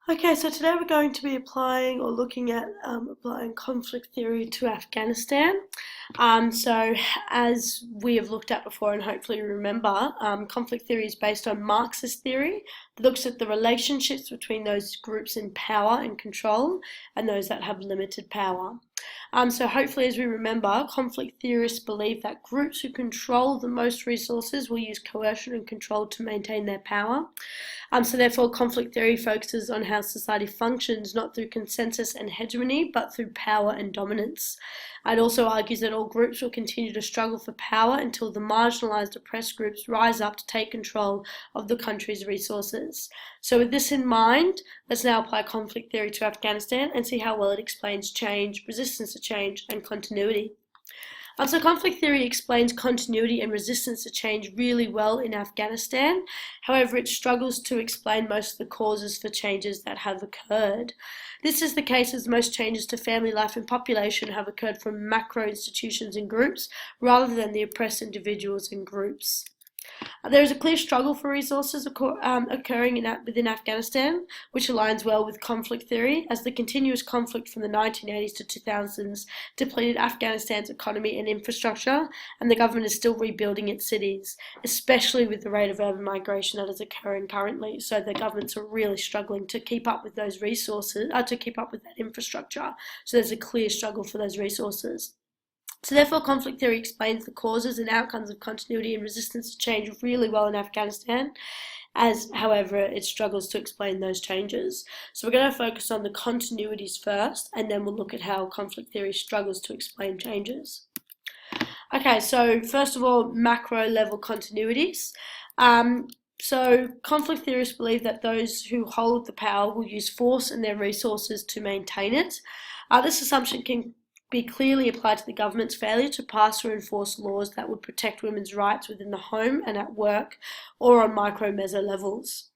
Okay, so today we're going to be applying or looking at applying conflict theory to Afghanistan. So, as we have looked at before and hopefully remember, conflict theory is based on Marxist theory that looks at the relationships between those groups in power and control and those that have limited power. So hopefully, as we remember, conflict theorists believe that groups who control the most resources will use coercion and control to maintain their power. So therefore, conflict theory focuses on how society functions not through consensus and hegemony, but through power and dominance. It also argues that all groups will continue to struggle for power until the marginalised oppressed groups rise up to take control of the country's resources. So with this in mind, let's now apply conflict theory to Afghanistan and see how well it explains change, resistance to change, and continuity. So conflict theory explains continuity and resistance to change really well in Afghanistan. However, it struggles to explain most of the causes for changes that have occurred. This is the case as most changes to family life and population have occurred from macro institutions and groups rather than the oppressed individuals and groups. There is a clear struggle for resources occurring within Afghanistan, which aligns well with conflict theory, as the continuous conflict from the 1980s to 2000s depleted Afghanistan's economy and infrastructure, and the government is still rebuilding its cities, especially with the rate of urban migration that is occurring currently. So the governments are really struggling to keep up with those resources, to keep up with that infrastructure. So there's a clear struggle for those resources. So therefore, conflict theory explains the causes and outcomes of continuity and resistance to change really well in Afghanistan, as, however, it struggles to explain those changes. So we're going to focus on the continuities first, and then we'll look at how conflict theory struggles to explain changes. Okay, so first of all, macro level continuities. So conflict theorists believe that those who hold the power will use force and their resources to maintain it. This assumption can be clearly applied to the government's failure to pass or enforce laws that would protect women's rights within the home and at work or on micro-meso levels.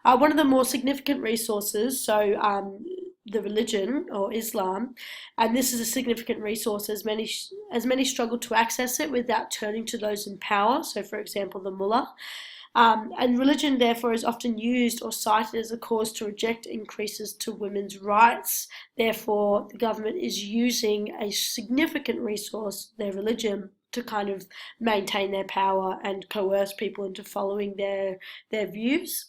One of the more significant resources, the religion or Islam, and this is a significant resource as many struggle to access it without turning to those in power, so for example the mullah. And religion, therefore, is often used or cited as a cause to reject increases to women's rights. Therefore, the government is using a significant resource, their religion, to kind of maintain their power and coerce people into following their views.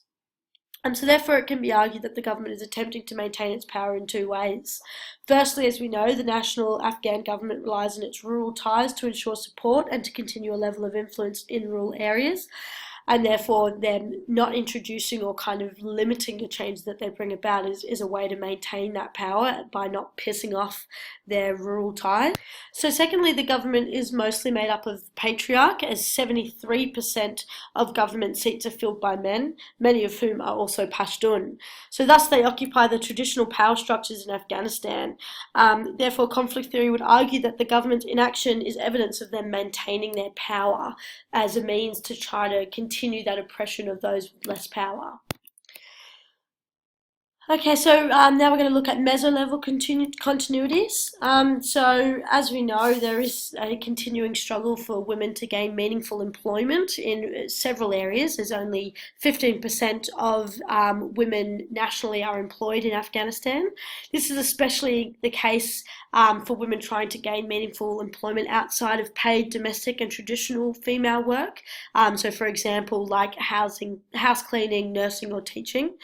And so therefore it can be argued that the government is attempting to maintain its power in two ways. Firstly, as we know, the national Afghan government relies on its rural ties to ensure support and to continue a level of influence in rural areas. And therefore then not introducing or kind of limiting the change that they bring about is a way to maintain that power by not pissing off their rural ties. So secondly, the government is mostly made up of the patriarch, as 73% of government seats are filled by men, many of whom are also Pashtun. So thus they occupy the traditional power structures in Afghanistan. Therefore, conflict theory would argue that the government's inaction is evidence of them maintaining their power as a means to try to continue that oppression of those with less power. Okay, so now we're going to look at meso-level continuities. So as we know, there is a continuing struggle for women to gain meaningful employment in several areas. There's only 15% of women nationally are employed in Afghanistan. This is especially the case for women trying to gain meaningful employment outside of paid domestic and traditional female work. So for example, like house cleaning, nursing or teaching.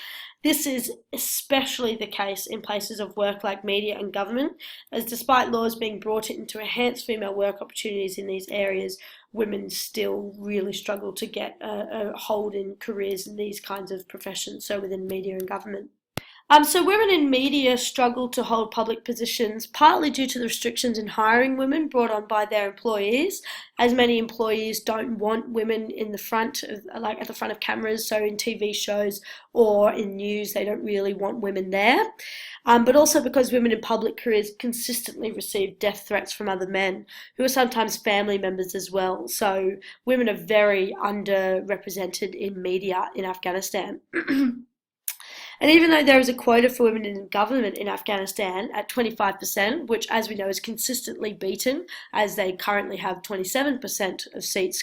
This is especially the case in places of work like media and government, as despite laws being brought in to enhance female work opportunities in these areas, women still really struggle to get a hold in careers in these kinds of professions, so within media and government. So women in media struggle to hold public positions, partly due to the restrictions in hiring women brought on by their employees, as many employees don't want women in the front, like at the front of cameras, so in TV shows or in news, they don't really want women there. But also because women in public careers consistently receive death threats from other men, who are sometimes family members as well. So women are very underrepresented in media in Afghanistan. And even though there is a quota for women in government in Afghanistan at 25%, which as we know is consistently beaten, as they currently have 27% of seats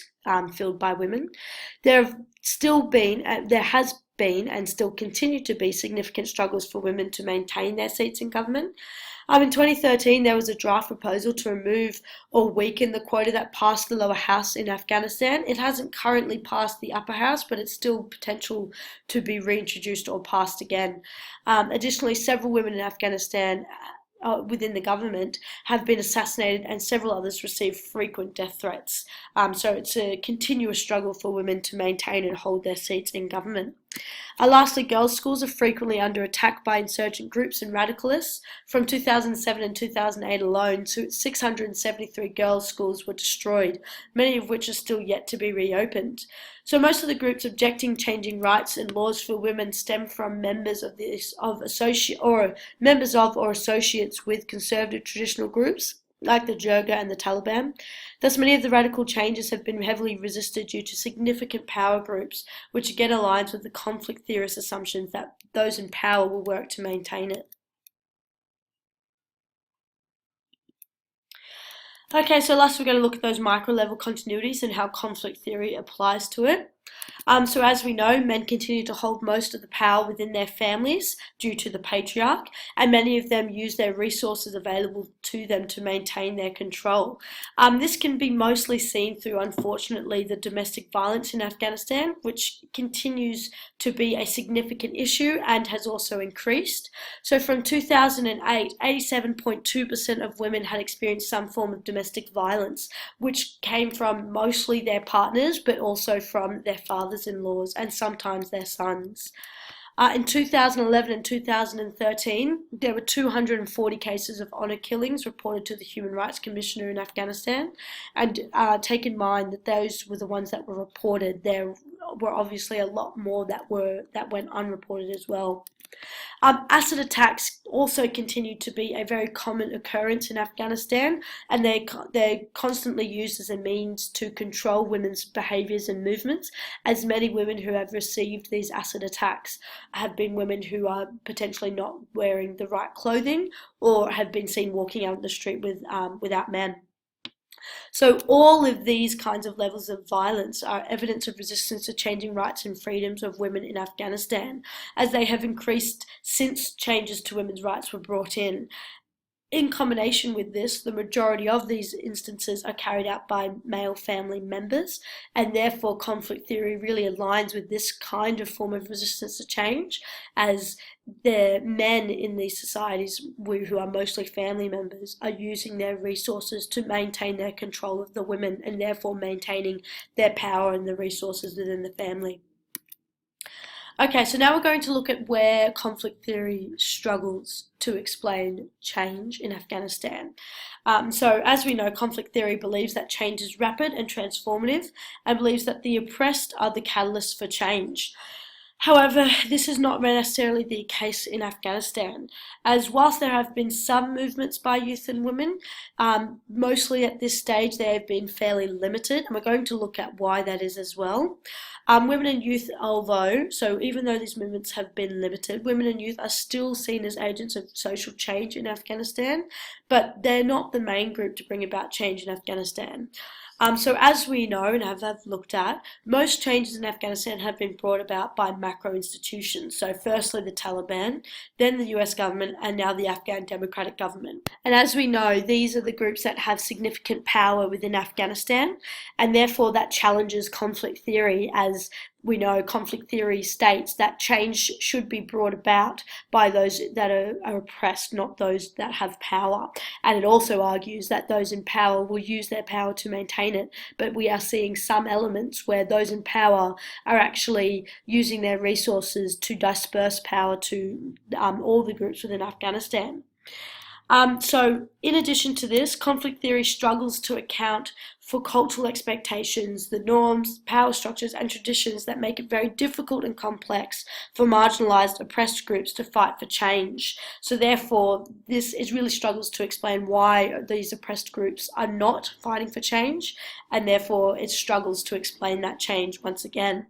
filled by women, there has been and still continue to be significant struggles for women to maintain their seats in government. In 2013, there was a draft proposal to remove or weaken the quota that passed the lower house in Afghanistan. It hasn't currently passed the upper house, but it's still potential to be reintroduced or passed again. Additionally, several women in Afghanistan within the government have been assassinated, and several others receive frequent death threats. So it's a continuous struggle for women to maintain and hold their seats in government. Lastly, girls' schools are frequently under attack by insurgent groups and radicalists. From 2007 and 2008 alone, 673 girls' schools were destroyed, many of which are still yet to be reopened. So most of the groups objecting changing rights and laws for women stem from members of or associates with conservative traditional groups, like the Jirga and the Taliban. Thus, many of the radical changes have been heavily resisted due to significant power groups, which again aligns with the conflict theorist assumptions that those in power will work to maintain it. Okay, so last we're going to look at those micro-level continuities and how conflict theory applies to it. So as we know, men continue to hold most of the power within their families due to the patriarch, and many of them use their resources available to them to maintain their control. This can be mostly seen through, unfortunately, the domestic violence in Afghanistan, which continues to be a significant issue and has also increased. So from 2008, 87.2% of women had experienced some form of domestic violence, which came from mostly their partners, but also from their fathers-in-laws and sometimes their sons. In 2011 and 2013, there were 240 cases of honour killings reported to the Human Rights Commissioner in Afghanistan, and take in mind that those were the ones that were reported. There were obviously a lot more that went unreported as well. Acid attacks also continue to be a very common occurrence in Afghanistan, and they're constantly used as a means to control women's behaviours and movements, as many women who have received these acid attacks have been women who are potentially not wearing the right clothing or have been seen walking out on the street without men. So all of these kinds of levels of violence are evidence of resistance to changing rights and freedoms of women in Afghanistan, as they have increased since changes to women's rights were brought in. In combination with this, the majority of these instances are carried out by male family members, and therefore conflict theory really aligns with this kind of form of resistance to change, as the men in these societies, who are mostly family members, are using their resources to maintain their control of the women and therefore maintaining their power and the resources within the family. Okay, so now we're going to look at where conflict theory struggles to explain change in Afghanistan. So as we know, conflict theory believes that change is rapid and transformative, and believes that the oppressed are the catalysts for change. However, this is not necessarily the case in Afghanistan, as whilst there have been some movements by youth and women, mostly at this stage they have been fairly limited, and we're going to look at why that is as well. Women and youth, even though these movements have been limited, women and youth are still seen as agents of social change in Afghanistan, but they're not the main group to bring about change in Afghanistan. So as we know and have looked at, most changes in Afghanistan have been brought about by macro institutions. So firstly the Taliban, then the US government, and now the Afghan Democratic Government. And as we know, these are the groups that have significant power within Afghanistan, and therefore that challenges conflict theory, as we know conflict theory states that change should be brought about by those that are oppressed, not those that have power. And it also argues that those in power will use their power to maintain it, but we are seeing some elements where those in power are actually using their resources to disperse power to all the groups within Afghanistan. So in addition to this, conflict theory struggles to account for cultural expectations, the norms, power structures, and traditions that make it very difficult and complex for marginalised, oppressed groups to fight for change. So therefore, it really struggles to explain why these oppressed groups are not fighting for change, and therefore it struggles to explain that change once again.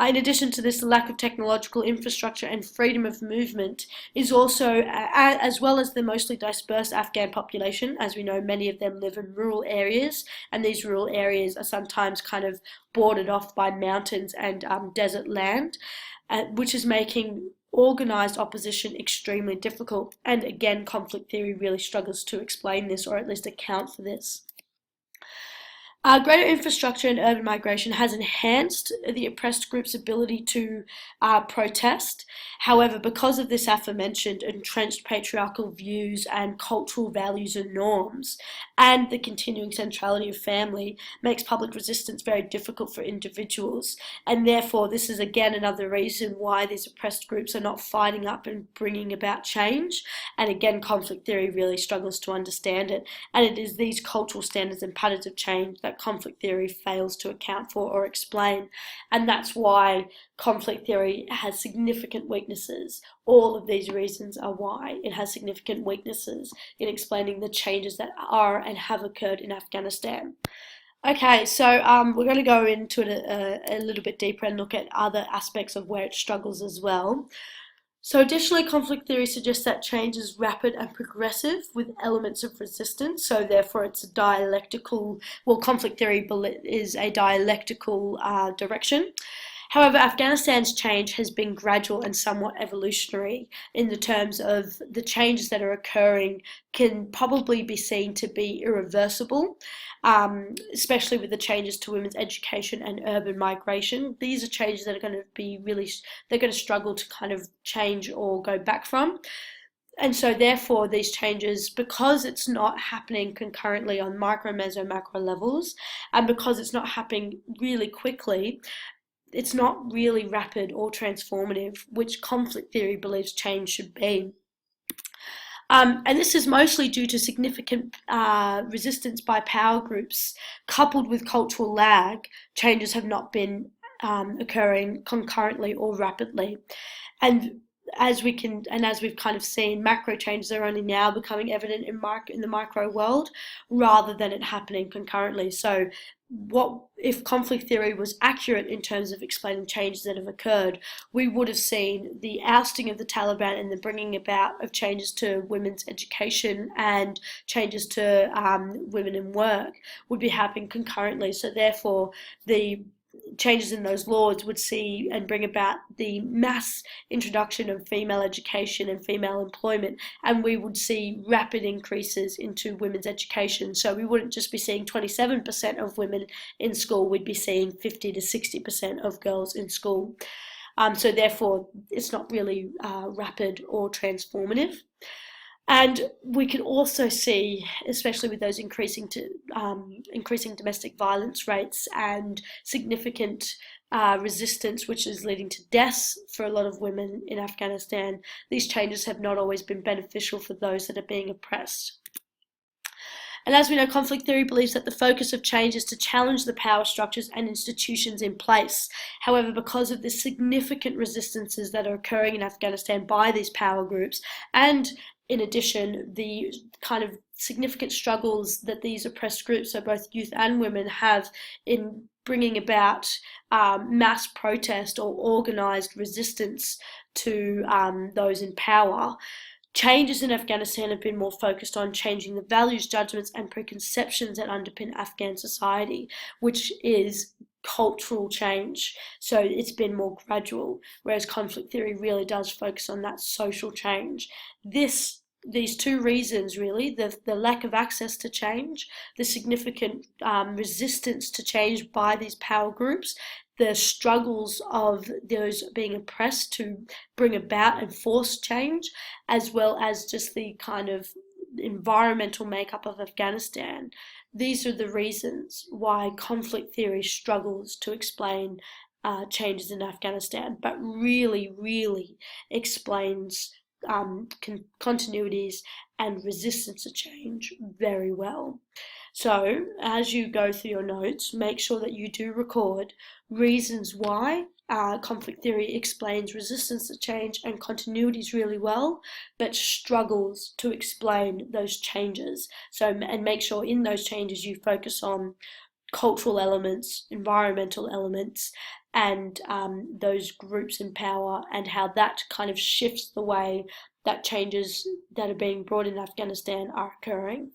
In addition to this, the lack of technological infrastructure and freedom of movement is also, as well as the mostly dispersed Afghan population, as we know many of them live in rural areas, and these rural areas are sometimes kind of bordered off by mountains and desert land. which is making organised opposition extremely difficult. And again, conflict theory really struggles to explain this, or at least account for this. Greater infrastructure and urban migration has enhanced the oppressed group's ability to protest. However, because of this aforementioned entrenched patriarchal views and cultural values and norms, and the continuing centrality of family, makes public resistance very difficult for individuals. And therefore, this is again another reason why these oppressed groups are not fighting up and bringing about change. And again, conflict theory really struggles to understand it. And it is these cultural standards and patterns of change that conflict theory fails to account for or explain. And that's why conflict theory has significant weaknesses. All of these reasons are why it has significant weaknesses in explaining the changes that are and have occurred in Afghanistan. Okay, so we're going to go into it a little bit deeper and look at other aspects of where it struggles as well. So additionally, conflict theory suggests that change is rapid and progressive with elements of resistance. So therefore it's a dialectical, well, conflict theory is a dialectical direction. However, Afghanistan's change has been gradual and somewhat evolutionary in the terms of the changes that are occurring can probably be seen to be irreversible, especially with the changes to women's education and urban migration. These are changes that are going to be they're going to struggle to kind of change or go back from. And so therefore these changes, because it's not happening concurrently on micro, meso, macro levels, and because it's not happening really quickly, it's not really rapid or transformative, which conflict theory believes change should be. And this is mostly due to significant resistance by power groups, coupled with cultural lag. Changes have not been occurring concurrently or rapidly. And as we've kind of seen, macro changes are only now becoming evident in the micro world rather than it happening concurrently. So what if conflict theory was accurate in terms of explaining changes that have occurred, we would have seen the ousting of the Taliban and the bringing about of changes to women's education and changes to women in work would be happening concurrently. So therefore, the changes in those laws would see and bring about the mass introduction of female education and female employment, and we would see rapid increases into women's education. So we wouldn't just be seeing 27% of women in school, we'd be seeing 50 to 60% of girls in school. So therefore, it's not really rapid or transformative. And we can also see, especially with those increasing domestic violence rates and significant resistance, which is leading to deaths for a lot of women in Afghanistan, these changes have not always been beneficial for those that are being oppressed. And as we know, conflict theory believes that the focus of change is to challenge the power structures and institutions in place. However, because of the significant resistances that are occurring in Afghanistan by these power groups, and in addition, the kind of significant struggles that these oppressed groups, so both youth and women, have in bringing about mass protest or organised resistance to those in power, changes in Afghanistan have been more focused on changing the values, judgments, and preconceptions that underpin Afghan society, which is cultural change. So it's been more gradual, whereas conflict theory really does focus on that social change. These two reasons, really, the lack of access to change, the significant resistance to change by these power groups, the struggles of those being oppressed to bring about and force change, as well as just the kind of environmental makeup of Afghanistan. These are the reasons why conflict theory struggles to explain changes in Afghanistan, but really explains continuities and resistance to change very well. So as you go through your notes, make sure that you do record reasons why conflict theory explains resistance to change and continuities really well, but struggles to explain those changes. So, and make sure in those changes you focus on cultural elements, environmental elements, and those groups in power, and how that kind of shifts the way that changes that are being brought in Afghanistan are occurring.